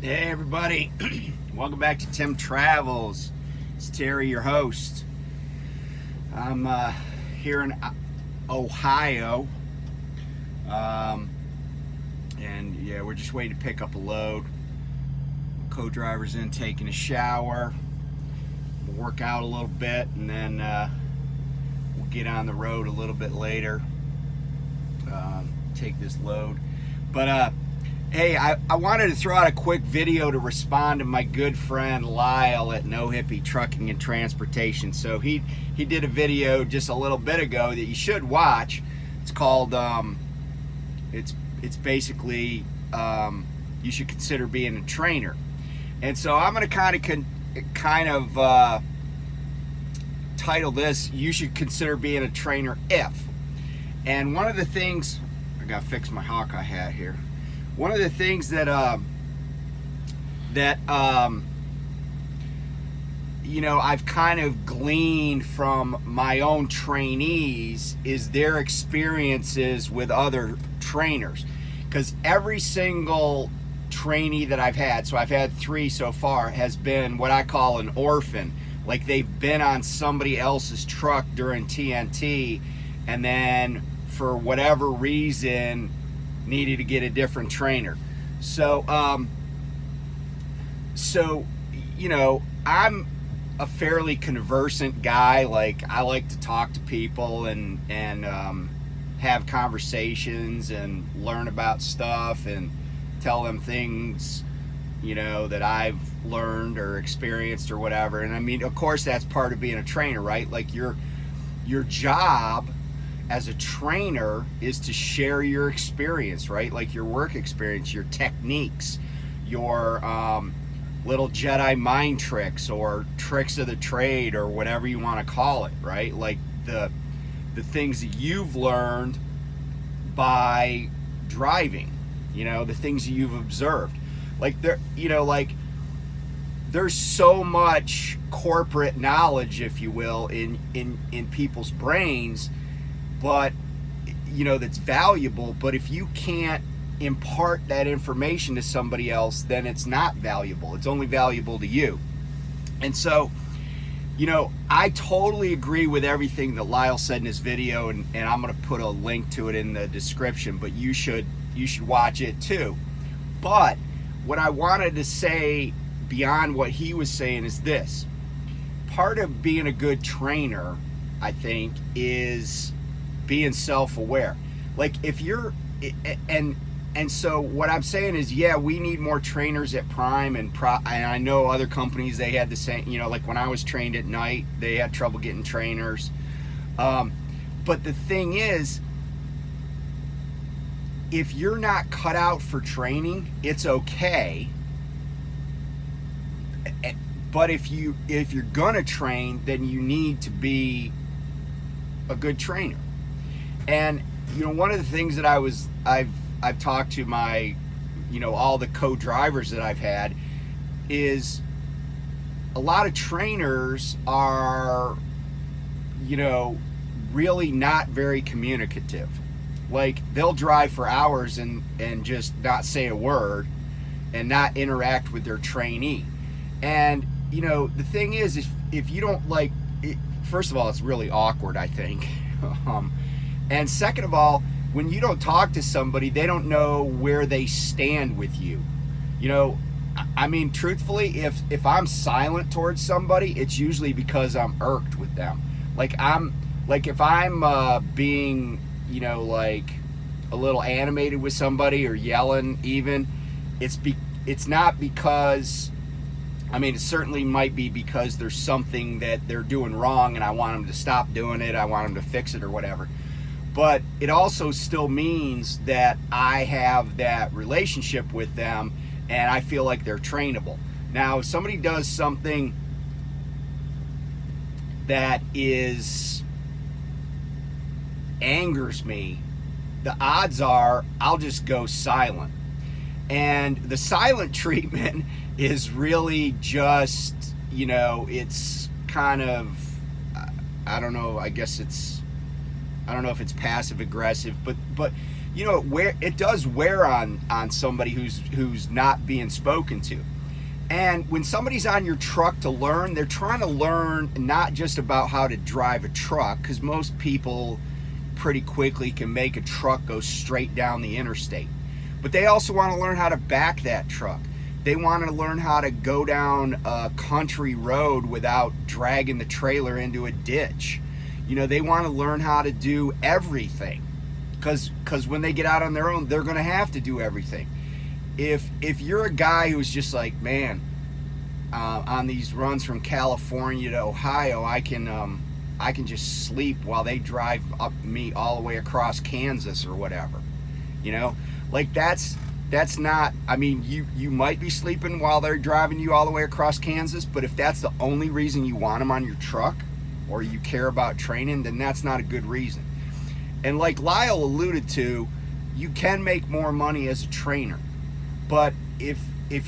Hey everybody, welcome back to Tim Travels. It's Terry, your host. I'm here in Ohio, and yeah, we're just waiting to pick up a load. Co-driver's in taking a shower. We'll work out a little bit, and then we'll get on the road a little bit later. Take this load, but hey, I wanted to throw out a quick video to respond to my good friend Lyle at No Hippie Trucking and Transportation. So he did a video just a little bit ago that you should watch. It's called it's basically you should consider being a trainer. And so I'm going to kind of title this, you should consider being a trainer if. And one of the things, I got to fix my Hawkeye hat here. One of the things that you know, I've kind of gleaned from my own trainees is their experiences with other trainers. Because every single trainee that I've had, so I've had 3 so far, has been what I call an orphan. Like they've been on somebody else's truck during TNT, and then for whatever reason needed to get a different trainer. So you know, I'm a fairly conversant guy. Like I like to talk to people and have conversations and learn about stuff and tell them things, you know, that I've learned or experienced or whatever. And I mean, of course, that's part of being a trainer, right? Like your job as a trainer is to share your experience, right? Like your work experience, your techniques, your little Jedi mind tricks or tricks of the trade or whatever you want to call it, right? Like the things that you've learned by driving, you know, the things that you've observed. Like there, you know, like there's so much corporate knowledge, if you will, in people's brains, but you know, that's valuable. But if you can't impart that information to somebody else, then it's not valuable. It's only valuable to you. And so, you know, I totally agree with everything that Lyle said in his video, and I'm going to put a link to it in the description, but you should watch it too. But what I wanted to say beyond what he was saying is this: part of being a good trainer, I think, is being self-aware. Like if you're, and so what I'm saying is, yeah, we need more trainers at Prime, and I know other companies, they had the same, you know, like when I was trained at night, they had trouble getting trainers. But the thing is, if you're not cut out for training, it's okay. But if you're gonna train, then you need to be a good trainer. And you know, one of the things that I've talked to my, you know, all the co-drivers that I've had is a lot of trainers are, you know, really not very communicative. Like they'll drive for hours and just not say a word and not interact with their trainee. And you know, the thing is, if you don't like it, first of all, it's really awkward, I think. And second of all, when you don't talk to somebody, they don't know where they stand with you. You know, I mean, truthfully, if I'm silent towards somebody, it's usually because I'm irked with them. Like if I'm being, you know, like a little animated with somebody or yelling even, it's not because, I mean, it certainly might be because there's something that they're doing wrong and I want them to stop doing it, I want them to fix it or whatever. But it also still means that I have that relationship with them and I feel like they're trainable. Now, if somebody does something that angers me, the odds are I'll just go silent. And the silent treatment is really just, you know, it's kind of, I don't know, I guess it's, I don't know if it's passive aggressive, but it does wear on somebody who's not being spoken to. And when somebody's on your truck to learn, they're trying to learn not just about how to drive a truck, because most people pretty quickly can make a truck go straight down the interstate. But they also want to learn how to back that truck. They want to learn how to go down a country road without dragging the trailer into a ditch. They want to learn how to do everything, because when they get out on their own, they're going to have to do everything. If you're a guy who's just like, man, on these runs from California to Ohio, I can just sleep while they drive up me all the way across Kansas or whatever, like that's not, I mean, you might be sleeping while they're driving you all the way across Kansas, but if that's the only reason you want them on your truck, or you care about training, then that's not a good reason. And like Lyle alluded to, you can make more money as a trainer. But if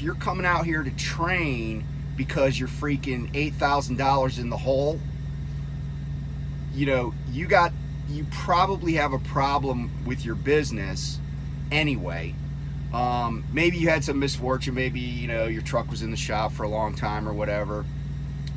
you're coming out here to train because you're freaking $8,000 in the hole, you probably have a problem with your business anyway. Maybe you had some misfortune, maybe your truck was in the shop for a long time or whatever,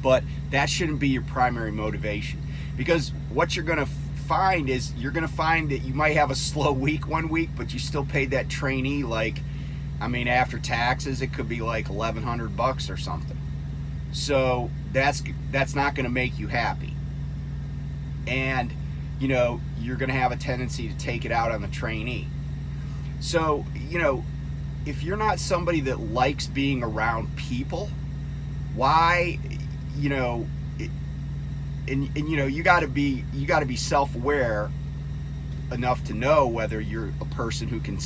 but that shouldn't be your primary motivation, because what you're going to find is you're going to find that you might have a slow week one week, but you still paid that trainee, like, I mean, after taxes, it could be like $1,100 or something. So that's not going to make you happy. And, you're going to have a tendency to take it out on the trainee. So, if you're not somebody that likes being around people, why, you got to be self-aware enough to know whether you're a person who can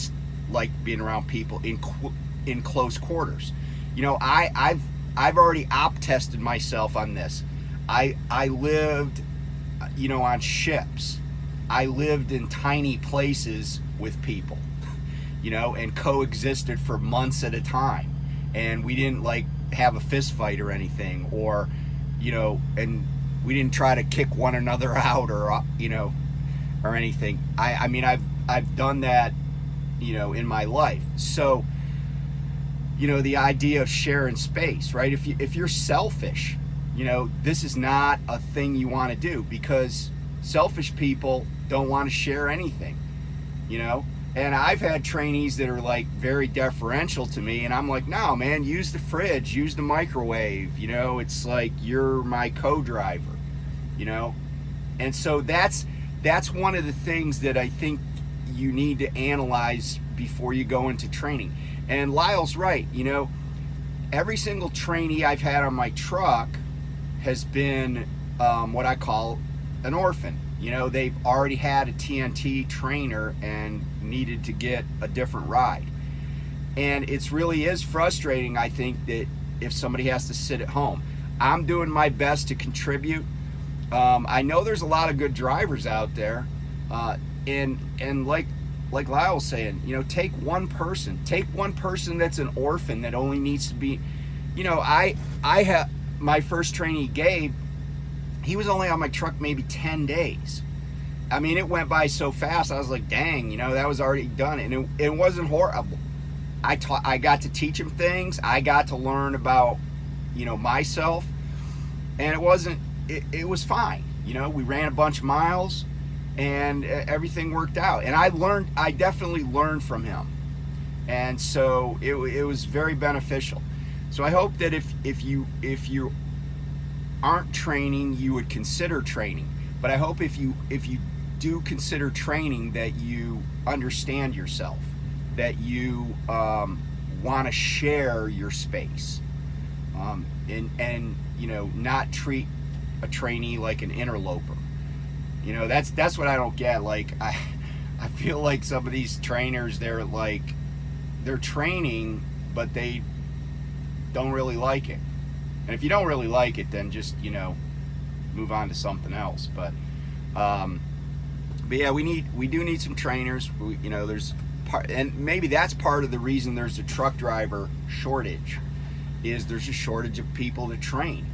like being around people in close quarters. I've already tested myself on this. I lived, on ships. I lived in tiny places with people, and coexisted for months at a time. And we didn't like have a fist fight or anything, or, and we didn't try to kick one another out or, or anything. I mean, I've done that, in my life. So, the idea of sharing space, right? If you're selfish, this is not a thing you want to do, because selfish people don't want to share anything, and I've had trainees that are like very deferential to me, and I'm like, no, man, use the fridge, use the microwave, it's like you're my co-driver, and so that's one of the things that I think you need to analyze before you go into training. And Lyle's right, every single trainee I've had on my truck has been what I call an orphan. They've already had a TNT trainer and needed to get a different ride. And it really is frustrating, I think, that if somebody has to sit at home. I'm doing my best to contribute. I know there's a lot of good drivers out there, and like Lyle was saying, take one person that's an orphan that only needs to be, I have my first trainee, Gabe. He was only on my truck maybe 10 days. I mean, it went by so fast. I was like, dang, that was already done, and it wasn't horrible. I got to teach him things. I got to learn about, myself, and it was fine. We ran a bunch of miles, and everything worked out. And I definitely learned from him. And so it was very beneficial. So I hope that if you aren't training, you would consider training. But I hope if you do consider training, that you understand yourself, that you want to share your space, and not treat a trainee like an interloper. That's what I don't get. Like, I feel like some of these trainers, they're training, but they don't really like it. And if you don't really like it, then just, move on to something else. But yeah, we do need some trainers. There's part, and maybe that's part of the reason there's a truck driver shortage, is there's a shortage of people to train.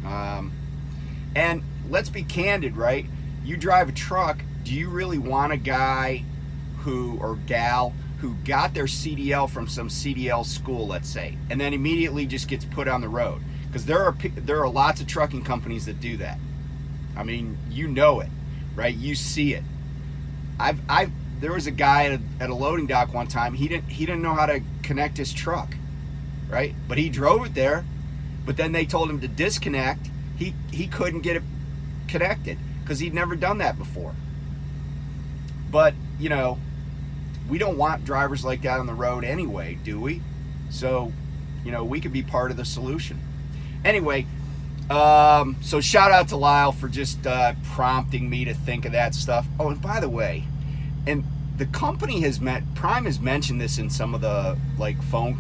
And let's be candid, right? You drive a truck, do you really want a guy who, or gal, who got their CDL from some CDL school, let's say, and then immediately just gets put on the road. Because there are lots of trucking companies that do that. I mean, you know it, right? You see it. There was a guy at a loading dock one time. He didn't know how to connect his truck, right? But he drove it there. But then they told him to disconnect. He couldn't get it connected because he'd never done that before. But you know, we don't want drivers like that on the road anyway, do we? So, you know, we could be part of the solution. Anyway, so shout out to Lyle for just prompting me to think of that stuff. Oh, and by the way, and the company Prime has mentioned this in some of the like phone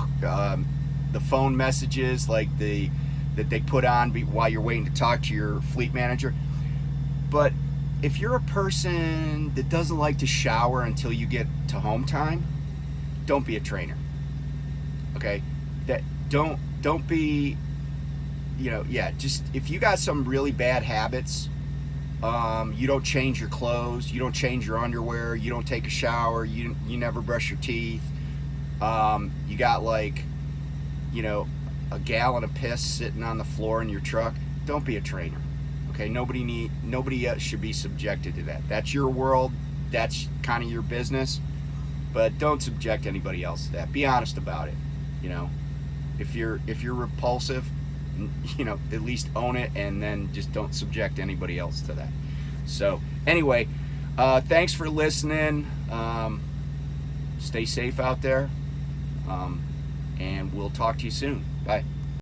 messages, like that they put on while you're waiting to talk to your fleet manager. But if you're a person that doesn't like to shower until you get to home time, don't be a trainer. Okay? Don't be, you know, yeah, just if you got some really bad habits, you don't change your clothes, you don't change your underwear, you don't take a shower, you never brush your teeth, you got like, you know, a gallon of piss sitting on the floor in your truck, don't be a trainer. Okay, nobody should be subjected to that. That's your world. That's kind of your business. But don't subject anybody else to that. Be honest about it. You know, if you're repulsive, you know, at least own it, and then just don't subject anybody else to that. So anyway, thanks for listening. Stay safe out there, and we'll talk to you soon. Bye.